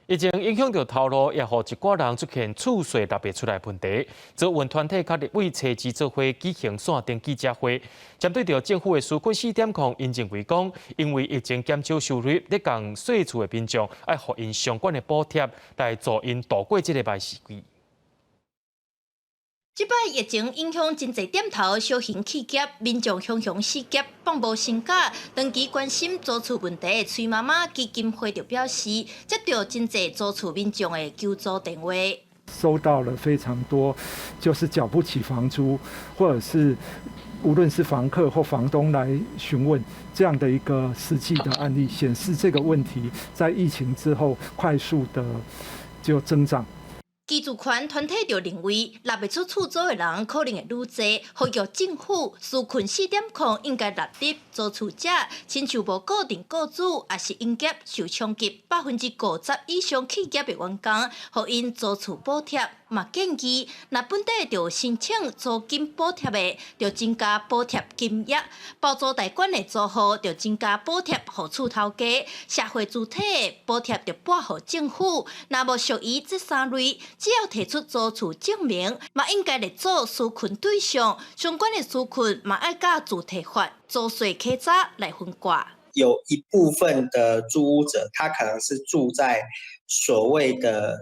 疫情影响到头路，也予一寡人出现储税特别出来问题。做运团体甲立委车机做伙举行线顶记者会，针对着政府的纾困4.0，因认为讲，因为疫情减少收入，咧共税厝的民众，爱予因相关的补贴，来助因度过这个歹时机。 即摆疫情影响真侪点头小型企业，民众雄雄四劫，放无薪假。长期关心租厝问题的崔妈妈基金会就表示，接到真侪租厝民众的求助电话，收到了非常多，就是缴不起房租，或者是无论是房客或房东来询问这样的一个实际的案例，显示这个问题在疫情之后快速的就增长。 基主权团体就认为，纳不出厝租的人可能会愈侪，呼吁政府纾困4.0应该纳入租厝者，亲像无固定雇主，也是营业受冲击50%以上企业的员工，互因租厝补贴。嘛建议，若本地就申请租金补贴的，就增加补贴金额；包租代管的租户就增加补贴，互厝头家；社会主体补贴就拨互政府。若无属于这三类，只要提出租厝证明，嘛应该列做纾困对象。相关的纾困嘛爱甲主体法租税稽查来分割。有一部分的租屋者，他可能是住在所谓的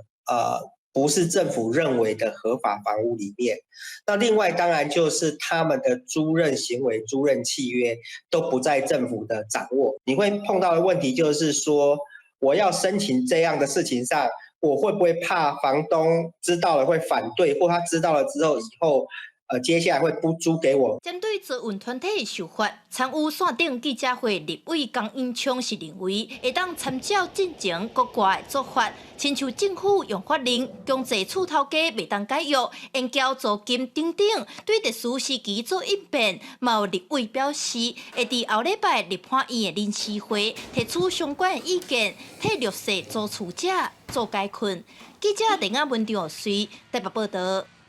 不是政府认为的合法房屋里面。那另外当然就是他们的租赁行为、租赁契约都不在政府的掌握。你会碰到的问题就是说，我要申请这样的事情上，我会不会怕房东知道了会反对，或他知道了之后以后？接下来会不租给我。针对做运团体的想法，参与线顶记者会立委江英昌是认为，会当参照进前国外的做法，亲像政府用法令强制厝头家袂当解约、延缴租金等等，对特殊时期做应变。嘛有立委表示，会伫后礼拜立法院的临时会提出相关的意见，替弱势租厝者做解困。记者陈亚文张随台北报道。